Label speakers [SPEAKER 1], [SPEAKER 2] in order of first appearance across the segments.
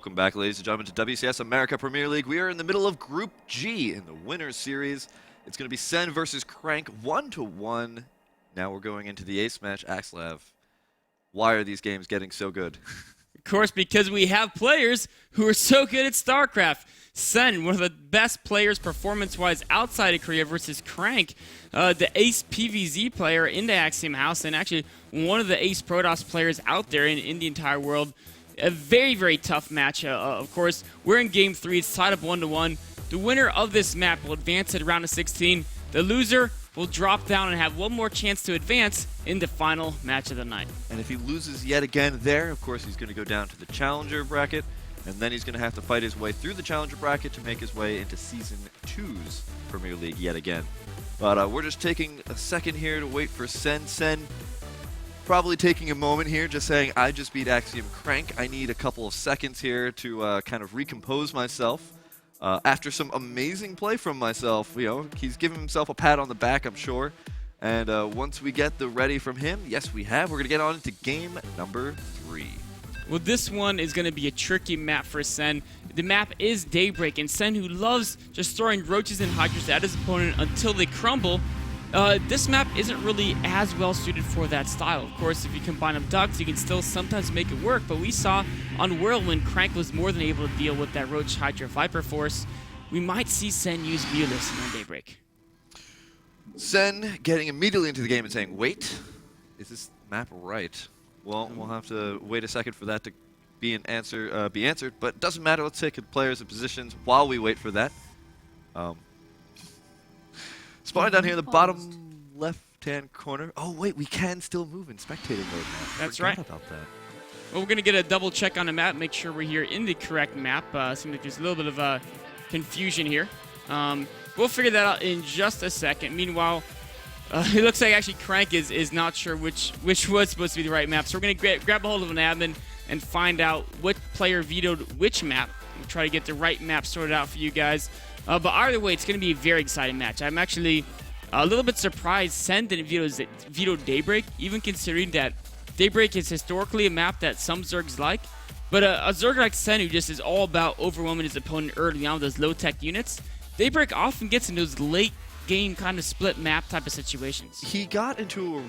[SPEAKER 1] Welcome back, ladies and gentlemen, to WCS America Premier League. We are in the middle of Group G in the Winners Series. It's going to be Sen versus Crank, 1-1. Now we're going into the ace match. Axlav, why are these games getting so good?
[SPEAKER 2] Of course, because we have players who are so good at Starcraft. Sen, one of the best players performance-wise outside of Korea, versus Crank, the ace PVZ player in the Axiom House, and actually one of the ace Protoss players out there in the entire world. A very, very tough match. Of course, we're in Game 3. It's tied up 1-1. The winner of this map will advance to the round of 16. The loser will drop down and have one more chance to advance in the final match of the night.
[SPEAKER 1] And if he loses yet again there, of course, he's going to go down to the Challenger bracket, and then he's going to have to fight his way through the Challenger bracket to make his way into Season 2's Premier League yet again. But we're just taking a second here to wait for Sen. Sen probably taking a moment here, just saying, I just beat Axiom Crank. I need a couple of seconds here to kind of recompose myself. After some amazing play from myself, he's giving himself a pat on the back, I'm sure. And once we get the ready from him, yes, we have. We're going to get on into game number 3.
[SPEAKER 2] Well, this one is going to be a tricky map for Sen. The map is Daybreak, and Sen, who loves just throwing roaches and hydras at his opponent until they crumble, this map isn't really as well suited for that style. Of course, if you combine up ducks, you can still sometimes make it work, but we saw on Whirlwind, Crank was more than able to deal with that Roach Hydra Viper force. We might see Sen use Mulus in Daybreak.
[SPEAKER 1] Sen getting immediately into the game and saying, wait, is this map right? Well, we'll have to wait a second for that to be answered, but it doesn't matter. Let's take the players and positions while we wait for that. Spawning down here in the bottom left-hand corner. Oh, wait, we can still move in spectator mode now.
[SPEAKER 2] That's right.
[SPEAKER 1] About that.
[SPEAKER 2] Well, we're going to get a double check on the map, make sure we're here in the correct map. Seems like there's a little bit of confusion here. We'll figure that out in just a second. Meanwhile, it looks like actually Crank is not sure which was supposed to be the right map. So we're going to grab a hold of an admin and find out what player vetoed which map. We'll try to get the right map sorted out for you guys. But either way, it's going to be a very exciting match. I'm actually a little bit surprised Sen didn't veto Daybreak, even considering that Daybreak is historically a map that some Zergs like. But a Zerg like Sen, who just is all about overwhelming his opponent early on with those low-tech units, Daybreak often gets in those late-game kind of split map type of situations.
[SPEAKER 1] He got into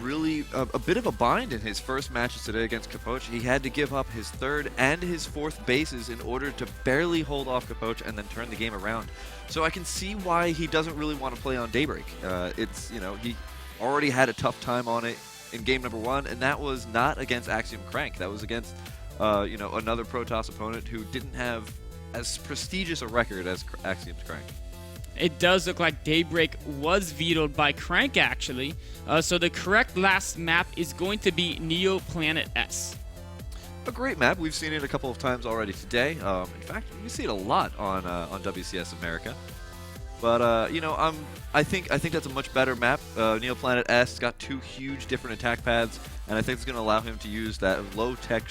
[SPEAKER 1] a bit of a bind in his first matches today against Capoche. He had to give up his third and his fourth bases in order to barely hold off Capoche and then turn the game around. So I can see why he doesn't really want to play on Daybreak. He already had a tough time on it in game number 1, and that was not against Axiom Crank. That was against, another Protoss opponent who didn't have as prestigious a record as Axiom's Crank.
[SPEAKER 2] It does look like Daybreak was vetoed by Crank, actually. So the correct last map is going to be Neo Planet S.
[SPEAKER 1] A great map. We've seen it a couple of times already today. In fact, you see it a lot on WCS America. But I think that's a much better map. Neo Planet S has got 2 huge different attack paths, and I think it's going to allow him to use that low-tech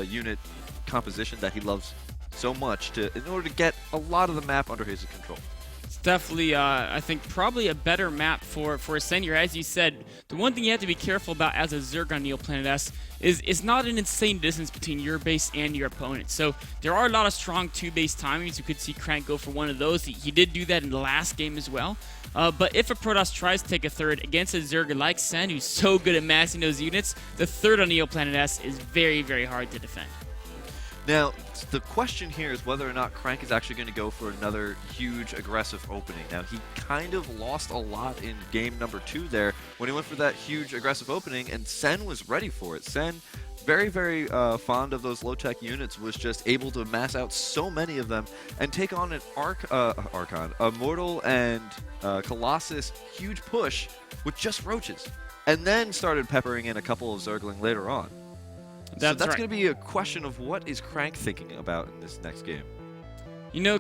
[SPEAKER 1] unit composition that he loves so much in order to get a lot of the map under his control.
[SPEAKER 2] It's definitely, I think, probably a better map for Sen here. As you said, the one thing you have to be careful about as a Zerg on Neo Planet S is not an insane distance between your base and your opponent. So there are a lot of strong 2-base timings. You could see Crank go for one of those. He did do that in the last game as well. But if a Protoss tries to take a third against a Zerg like Sen, who's so good at massing those units, the third on Neo Planet S is very, very hard to defend.
[SPEAKER 1] Now, the question here is whether or not Crank is actually going to go for another huge aggressive opening. Now, he kind of lost a lot in game number 2 there when he went for that huge aggressive opening, and Sen was ready for it. Sen, very, very fond of those low-tech units, was just able to mass out so many of them and take on an Archon, a Mortal and Colossus huge push with just roaches, and then started peppering in a couple of Zergling later on. That's
[SPEAKER 2] right.
[SPEAKER 1] going to be a question of what is Crank thinking about in this next game.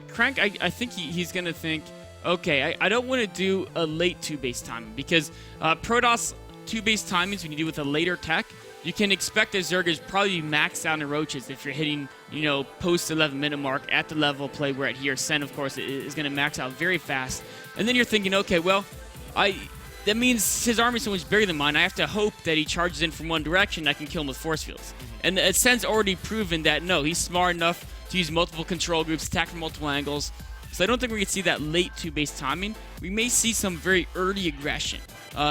[SPEAKER 2] Crank, I think he's going to think, okay, I don't want to do a late 2-base timing, because Protoss 2-base timings, when you do with a later tech, you can expect a Zerg is probably maxed out in roaches if you're hitting, post 11-minute mark at the level of play we're at here. Sen, of course, is going to max out very fast. And then you're thinking, okay, well, that means his army's so much bigger than mine. I have to hope that he charges in from one direction and I can kill him with force fields. And Sen's already proven that, no, he's smart enough to use multiple control groups, attack from multiple angles. So I don't think we're going to see that late 2-base timing. We may see some very early aggression.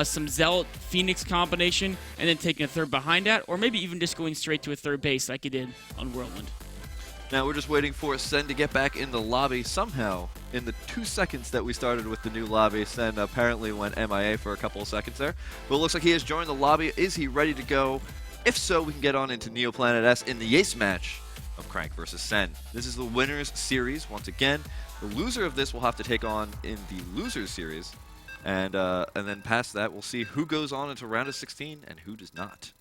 [SPEAKER 2] Some Zealot Phoenix combination, and then taking a third behind that, or maybe even just going straight to a third base like he did on Whirlwind.
[SPEAKER 1] Now we're just waiting for Sen to get back in the lobby. Somehow, in the 2 seconds that we started with the new lobby, Sen apparently went MIA for a couple of seconds there. But it looks like he has joined the lobby. Is he ready to go? If so, we can get on into Neoplanet S in the ace match of Crank versus Sen. This is the winners series once again. The loser of this will have to take on in the losers series. And then past that, we'll see who goes on into round of 16 and who does not.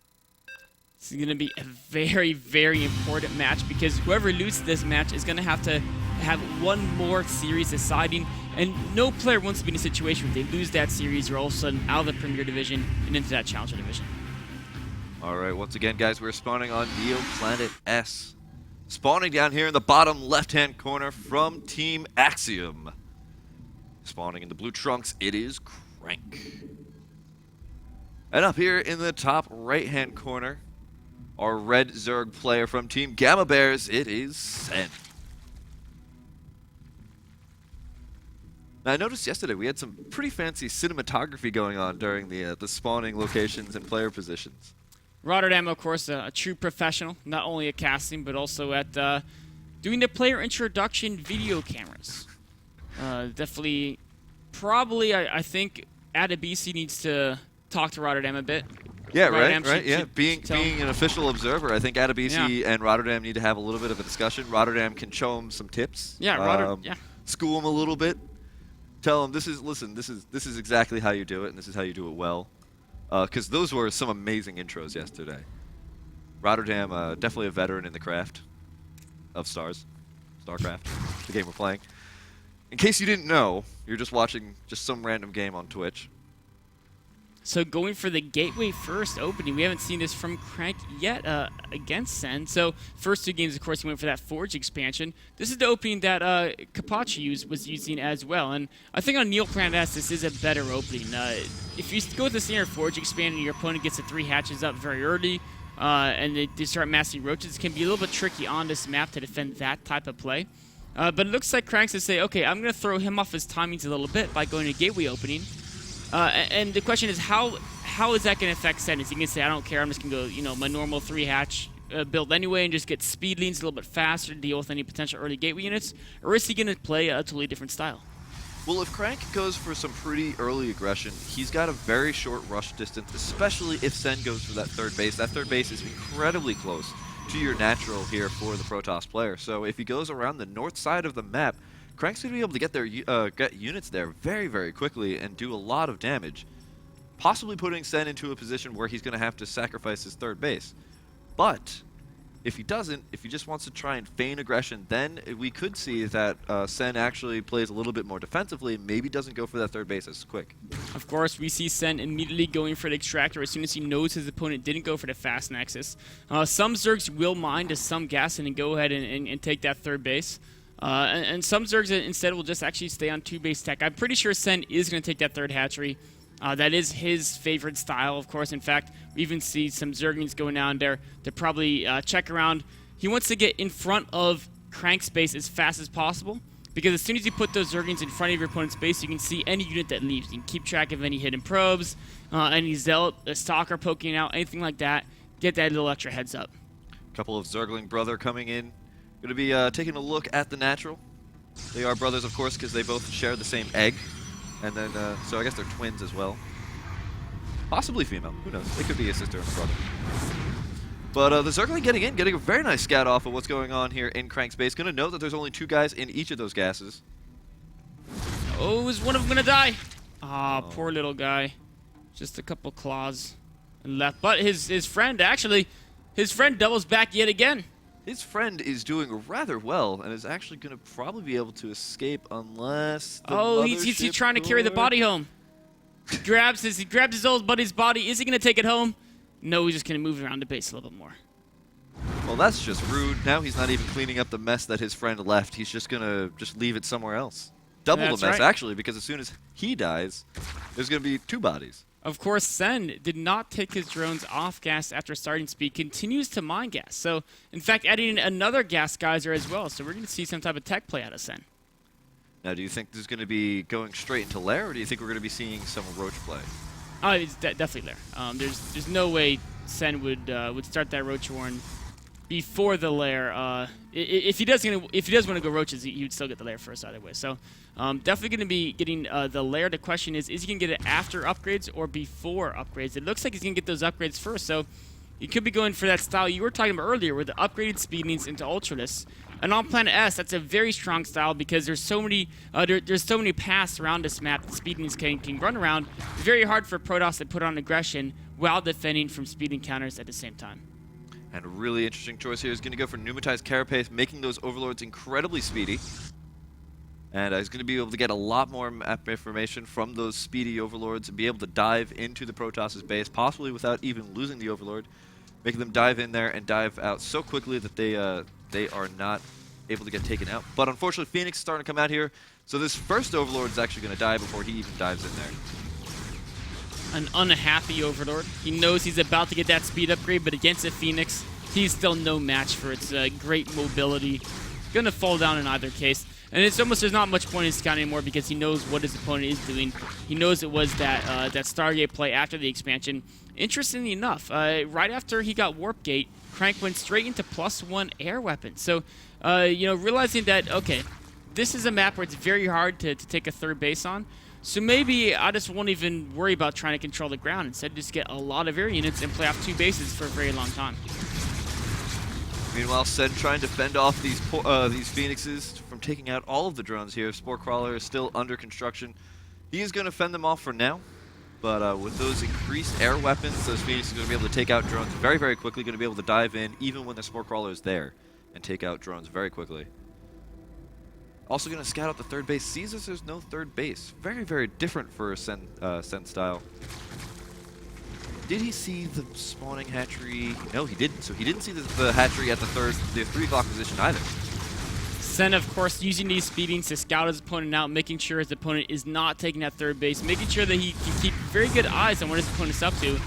[SPEAKER 2] This is going to be a very, very important match because whoever loses this match is going to have one more series deciding, and no player wants to be in a situation where they lose that series or all of a sudden out of the Premier Division and into that Challenger Division.
[SPEAKER 1] All right, once again, guys, we're spawning on Neoplanet S. Spawning down here in the bottom left-hand corner from Team Axiom. Spawning in the blue trunks, it is Crank. And up here in the top right-hand corner, our red Zerg player from Team Gamma Bears, it is Sen. Now, I noticed yesterday we had some pretty fancy cinematography going on during the spawning locations and player positions.
[SPEAKER 2] Rotterdam, of course, a true professional, not only at casting, but also at doing the player introduction video cameras. Definitely, probably, I think Adabisi needs to talk to Rotterdam a bit.
[SPEAKER 1] Yeah,
[SPEAKER 2] Rotterdam
[SPEAKER 1] right. Yeah, being an official observer, I think Adabisi and Rotterdam need to have a little bit of a discussion. Rotterdam can show him some tips.
[SPEAKER 2] Yeah, Rotterdam.
[SPEAKER 1] School him a little bit. Tell him this is exactly how you do it, and this is how you do it well. Because those were some amazing intros yesterday. Rotterdam, definitely a veteran in the craft of Starcraft, the game we're playing. In case you didn't know, you're just watching just some random game on Twitch.
[SPEAKER 2] So going for the Gateway first opening. We haven't seen this from Crank yet against Sen. So first 2 games, of course, he went for that Forge expansion. This is the opening that Kapachi was using as well. And I think on Neoplanet S, this is a better opening. If you go with the standard Forge expansion, your opponent gets the 3 hatches up very early, and they start massing roaches, it can be a little bit tricky on this map to defend that type of play. But it looks like Crank's to say, okay, I'm going to throw him off his timings a little bit by going to Gateway opening. And the question is, how is that going to affect Sen? Is he going to say, I don't care, I'm just going to go, my normal 3-hatch build anyway and just get speed leans a little bit faster to deal with any potential early Gateway units? Or is he going to play a totally different style?
[SPEAKER 1] Well, if Crank goes for some pretty early aggression, he's got a very short rush distance, especially if Sen goes for that third base. That third base is incredibly close to your natural here for the Protoss player. So if he goes around the north side of the map, Crank's going to be able to get units there very, very quickly and do a lot of damage, possibly putting Sen into a position where he's going to have to sacrifice his third base. But if he doesn't, if he just wants to try and feign aggression, then we could see that Sen actually plays a little bit more defensively and maybe doesn't go for that third base as quick.
[SPEAKER 2] Of course, we see Sen immediately going for the extractor as soon as he knows his opponent didn't go for the fast nexus. Some Zergs will mine to some gas and go ahead and take that third base. And some Zergs instead will just actually stay on 2-base tech. I'm pretty sure Sen is going to take that third hatchery. That is his favorite style, of course. In fact, we even see some Zerglings going down there to probably check around. He wants to get in front of Crank's base as fast as possible, because as soon as you put those Zerglings in front of your opponent's base, you can see any unit that leaves. You can keep track of any hidden probes, any Zealot, a Stalker poking out, anything like that. Get that little extra heads up.
[SPEAKER 1] A couple of Zergling brother coming in. Going to be taking a look at the natural. They are brothers, of course, because they both share the same egg. And then, so I guess they're twins as well. Possibly female. Who knows? It could be a sister and a brother. But the Zergling getting a very nice scout off of what's going on here in Crank's base. Going to note that there's only 2 guys in each of those gases.
[SPEAKER 2] Oh, is one of them going to die? Ah, poor little guy. Just a couple claws left. But his friend, actually, his friend doubles back yet again.
[SPEAKER 1] His friend is doing rather well and is actually going to probably be able to escape unless the
[SPEAKER 2] he's trying to carry the body home. He grabs his old buddy's body. Is he going to take it home? No, he's just going to move around the base a little bit more.
[SPEAKER 1] Well, that's just rude. Now he's not even cleaning up the mess that his friend left. He's just going to leave it somewhere else. Double the mess, actually, because as soon as he dies, there's going to be 2 bodies.
[SPEAKER 2] Of course, Sen did not take his drones off gas after starting speed, continues to mine gas. So, in fact, adding in another gas geyser as well. So we're going to see some type of tech play out of Sen.
[SPEAKER 1] Now, do you think this is going to be going straight into lair, or do you think we're going to be seeing some roach play?
[SPEAKER 2] Oh, it's definitely lair. There's no way Sen would start that roach warren before the lair. If he does want to go roaches, he would still get the lair first either way. So definitely going to be getting the lair. The question is he going to get it after upgrades or before upgrades? It looks like he's going to get those upgrades first. So he could be going for that style you were talking about earlier, where the upgraded speedings into Ultralists. And on Planet S, that's a very strong style because there's so many paths around this map that speedings can run around. It's very hard for Protoss to put on aggression while defending from speed encounters at the same time.
[SPEAKER 1] And a really interesting choice here is going to go for Pneumatized Carapace, making those Overlords incredibly speedy. And he's going to be able to get a lot more map information from those speedy Overlords and be able to dive into the Protoss's base, possibly without even losing the Overlord, making them dive in there and dive out so quickly that they are not able to get taken out. But unfortunately, Phoenix is starting to come out here, so this first Overlord is actually going to die before he even dives in there.
[SPEAKER 2] An unhappy Overlord. He knows he's about to get that speed upgrade, but against a Phoenix, he's still no match for its great mobility. Gonna fall down in either case. And it's almost, there's not much point in scouting anymore because he knows what his opponent is doing. He knows it was that Stargate play after the expansion. Interestingly enough, right after he got Warp Gate, Crank went straight into +1 air weapon. So, realizing that, okay, this is a map where it's very hard to take a third base on. So maybe I just won't even worry about trying to control the ground. Instead, just get a lot of air units and play off 2 bases for a very long time.
[SPEAKER 1] Meanwhile, Sen trying to fend off these Phoenixes from taking out all of the drones here. Spore Crawler is still under construction. He is going to fend them off for now. But with those increased air weapons, those Phoenixes are going to be able to take out drones very, very quickly. Going to be able to dive in even when the Spore Crawler is there and take out drones very quickly. Also going to scout out the third base. Sees as there's no third base. Very, very different for a Sen style. Did he see the spawning hatchery? No, he didn't. So he didn't see the hatchery at the 3 o'clock position either.
[SPEAKER 2] Sen, of course, using these speedings to scout his opponent out, making sure his opponent is not taking that third base, making sure that he can keep very good eyes on what his opponent's up to.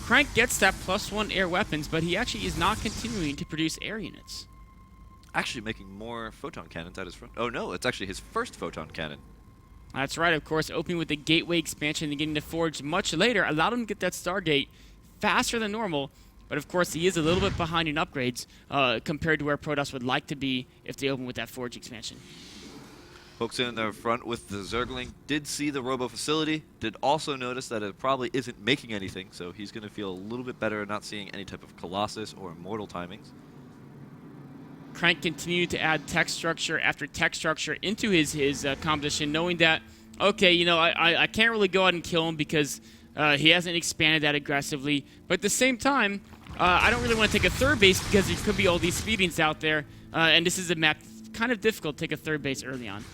[SPEAKER 2] Crank gets that +1 air weapons, but he actually is not continuing to produce air units.
[SPEAKER 1] Actually making more photon cannons at his front. Oh no, it's actually his first photon cannon.
[SPEAKER 2] That's right, of course, opening with the Gateway expansion and getting the Forge much later allowed him to get that Stargate faster than normal. But of course, he is a little bit behind in upgrades compared to where Protoss would like to be if they open with that Forge expansion.
[SPEAKER 1] Folks in the front with the Zergling did see the Robo facility, did also notice that it probably isn't making anything, so he's going to feel a little bit better not seeing any type of Colossus or Immortal timings.
[SPEAKER 2] Crank continued to add tech structure after tech structure into his composition, knowing that, okay, I can't really go out and kill him because he hasn't expanded that aggressively. But at the same time, I don't really want to take a third base because there could be all these speedings out there, and this is a map kind of difficult to take a third base early on.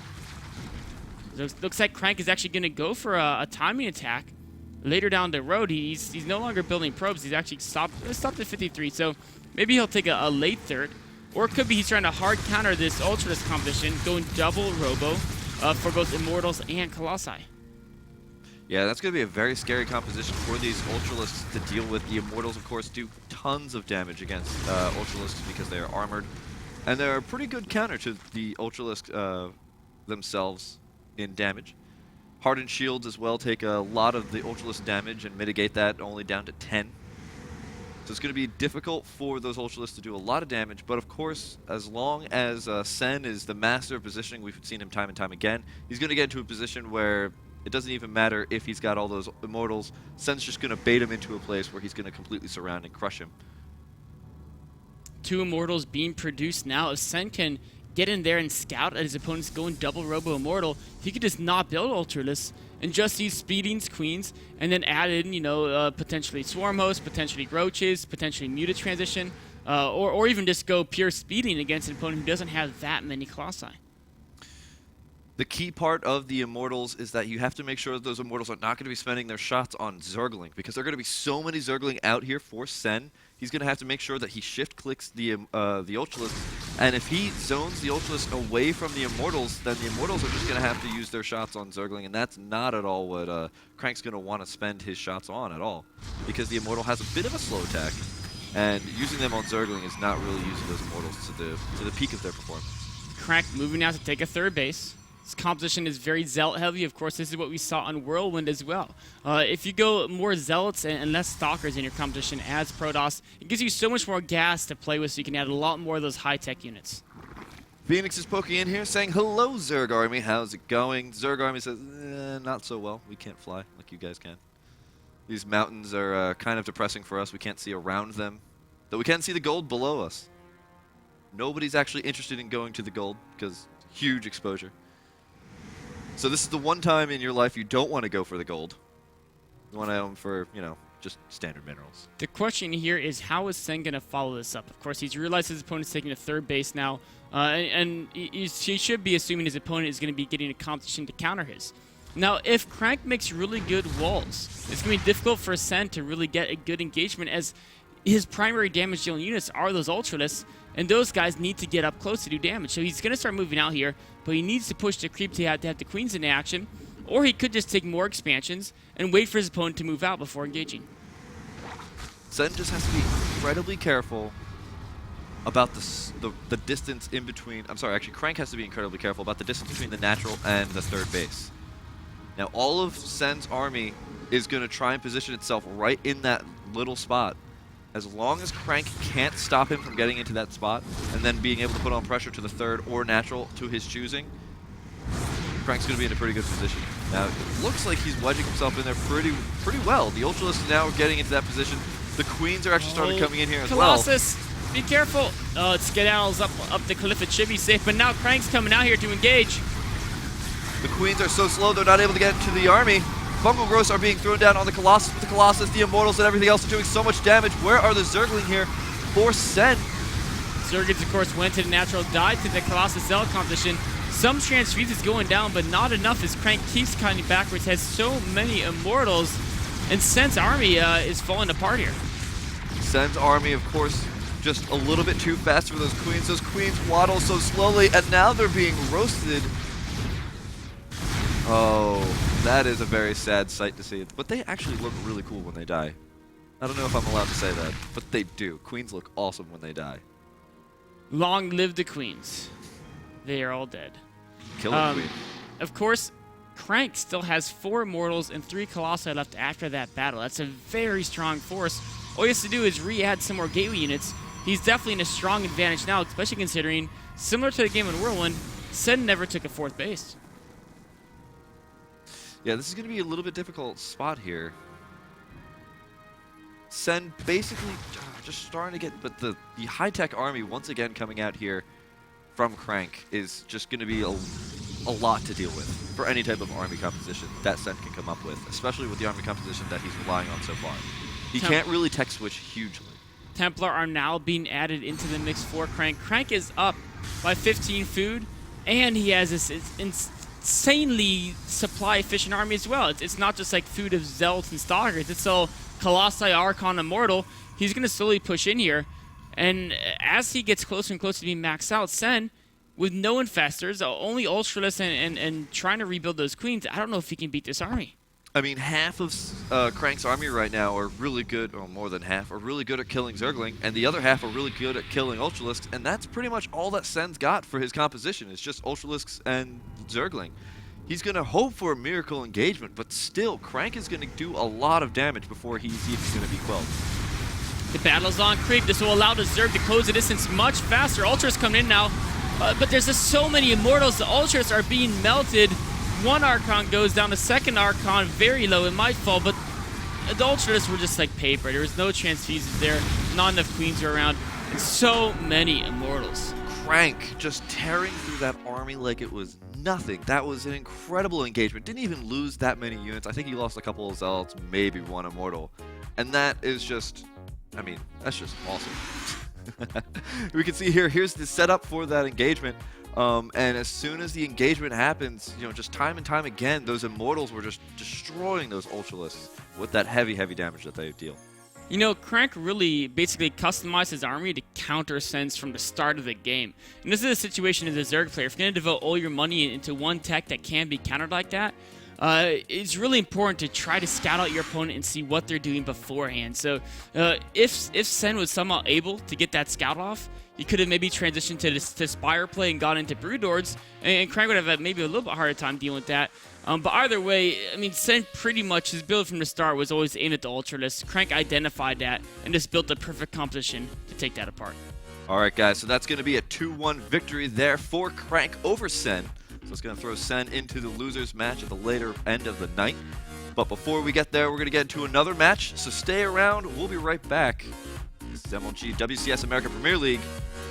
[SPEAKER 2] So it looks like Crank is actually going to go for a timing attack later down the road. He's no longer building probes. He's actually stopped at 53, so maybe he'll take a late third. Or it could be he's trying to hard counter this Ultralisk composition, going double Robo for both Immortals and Colossi.
[SPEAKER 1] Yeah, that's going to be a very scary composition for these Ultralisks to deal with. The Immortals, of course, do tons of damage against Ultralisks because they are armored. And they're a pretty good counter to the Ultralisk themselves in damage. Hardened Shields as well take a lot of the Ultralisk damage and mitigate that only down to 10. So it's going to be difficult for those Ultralisks to do a lot of damage, but of course, as long as Sen is the master of positioning, we've seen him time and time again, he's going to get into a position where it doesn't even matter if he's got all those Immortals. Sen's just going to bait him into a place where he's going to completely surround and crush him.
[SPEAKER 2] 2 Immortals being produced now. If Sen can get in there and scout at his opponent's going double Robo Immortal, he could just not build Ultralisks and just use Speedings, Queens, and then add in, potentially Swarm Host, potentially Roaches, potentially Muted Transition, or even just go pure Speeding against an opponent who doesn't have that many Colossi.
[SPEAKER 1] The key part of the Immortals is that you have to make sure that those Immortals are not going to be spending their shots on Zergling, because there are going to be so many Zergling out here for Sen. He's going to have to make sure that he shift clicks the Ultralisks, and if he zones the Ultralisk away from the Immortals, then the Immortals are just going to have to use their shots on Zergling, and that's not at all what Crank's going to want to spend his shots on at all, because the Immortal has a bit of a slow attack, and using them on Zergling is not really using those Immortals to the peak of their performance.
[SPEAKER 2] Crank moving out to take a third base. This composition is very Zealot heavy. Of course, this is what we saw on Whirlwind as well. If you go more Zealots and less Stalkers in your composition as Protoss, it gives you so much more gas to play with, so you can add a lot more of those high-tech units.
[SPEAKER 1] Phoenix is poking in here saying, hello, Zerg Army. How's it going? Zerg Army says, not so well. We can't fly like you guys can. These mountains are kind of depressing for us. We can't see around them, though we can see the gold below us. Nobody's actually interested in going to the gold because huge exposure. So this is the one time in your life you don't want to go for the gold. You want to own for, you know, just standard minerals.
[SPEAKER 2] The question here is, how is Sen going to follow this up? Of course, he's realized his opponent's taking a third base now, and he should be assuming his opponent is going to be getting a competition to counter his. Now, if Crank makes really good walls, it's going to be difficult for Sen to really get a good engagement, as his primary damage dealing units are those Ultralisks, and those guys need to get up close to do damage. So he's going to start moving out here, but he needs to push the creep to have the Queens in action, or he could just take more expansions and wait for his opponent to move out before engaging.
[SPEAKER 1] Sen just has to be incredibly careful about the distance in between. I'm sorry, actually, Crank has to be incredibly careful about the distance between the natural and the third base. Now, all of Sen's army is going to try and position itself right in that little spot. As long as Crank can't stop him from getting into that spot and then being able to put on pressure to the third or natural to his choosing, Crank's going to be in a pretty good position. Now, it looks like he's wedging himself in there pretty well. The Ultralisks now are getting into that position. The Queens are actually starting coming in here as
[SPEAKER 2] Colossus, be careful. Oh, it skedaddles up the cliff. It should be safe, but now Crank's coming out here to engage.
[SPEAKER 1] The Queens are so slow they're not able to get into the army. Fungal growths are being thrown down on the Colossus, but the Colossus, the Immortals, and everything else are doing so much damage. Where are the Zergling here for Sen?
[SPEAKER 2] Zergings, of course, went to the natural, died to the Colossus Zealot competition. Some transfuses going down, but not enough as Crank keeps cutting backwards, has so many Immortals, and Sen's army is falling apart here.
[SPEAKER 1] Sen's army, of course, just a little bit too fast for those Queens. Those Queens waddle so slowly, and now they're being roasted. Oh, that is a very sad sight to see. But they actually look really cool when they die. I don't know if I'm allowed to say that, but they do. Queens look awesome when they die.
[SPEAKER 2] Long live the Queens. They are all dead.
[SPEAKER 1] Killer Queen.
[SPEAKER 2] Of course, Crank still has 4 Immortals and 3 Colossi left after that battle. That's a very strong force. All he has to do is re-add some more gateway units. He's definitely in a strong advantage now, especially considering, similar to the game in Whirlwind, Sen never took a 4th base.
[SPEAKER 1] Yeah, this is going to be a little bit difficult spot here. Sen basically just starting to get, but the high-tech army once again coming out here from Crank is just going to be a lot to deal with for any type of army composition that Sen can come up with, especially with the army composition that he's relying on so far. He can't really tech switch hugely.
[SPEAKER 2] Templar are now being added into the mix for Crank. Crank is up by 15 food, and he has this insanely supply-efficient army as well. It's not just like food of Zealots and Stalkers. It's all Colossi, Archon, Immortal. He's going to slowly push in here, and as he gets closer and closer to being maxed out, Sen, with no Infestors, only Ultralisks, and trying to rebuild those Queens, I don't know if he can beat this army.
[SPEAKER 1] I mean, half of Crank's army right now are really good, or more than half, are really good at killing Zergling, and the other half are really good at killing Ultralisks, and that's pretty much all that Sen's got for his composition. It's just Ultralisks and Zergling. He's going to hope for a miracle engagement, but still, Crank is going to do a lot of damage before he's even going to be quelled.
[SPEAKER 2] The battle's on creep. This will allow the Zerg to close the distance much faster. Ultras coming in now, but there's just so many Immortals. The Ultras are being melted. One Archon goes down, the second Archon very low, it might fall, but the Ultras were just like paper. There was no transfuses there, not enough Queens were around, and so many Immortals.
[SPEAKER 1] Crank just tearing through that army like it was nothing. That was an incredible engagement. Didn't even lose that many units. I think he lost a couple of Zealots, maybe one Immortal. And that is just, I mean, that's just awesome. We can see here, here's the setup for that engagement. And as soon as the engagement happens, just time and time again, those Immortals were just destroying those Ultralisks with that heavy, heavy damage that they deal.
[SPEAKER 2] Crank really basically customized his army to counter Sense from the start of the game. And this is a situation as a Zerg player. If you're going to devote all your money into one tech that can be countered like that, it's really important to try to scout out your opponent and see what they're doing beforehand. So if Sen was somehow able to get that scout off, he could have maybe transitioned to Spire play and got into Broodlords, and Crank would have had maybe a little bit harder time dealing with that. But either way, Sen pretty much, his build from the start was always aimed at the Ultralisk. Crank identified that and just built the perfect composition to take that apart.
[SPEAKER 1] All right, guys, so that's going to be a 2-1 victory there for Crank over Sen. So it's going to throw Sen into the losers match at the later end of the night. But before we get there, we're going to get into another match, so stay around. We'll be right back. This is MLG WCS America Premier League.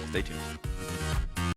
[SPEAKER 1] Stay tuned.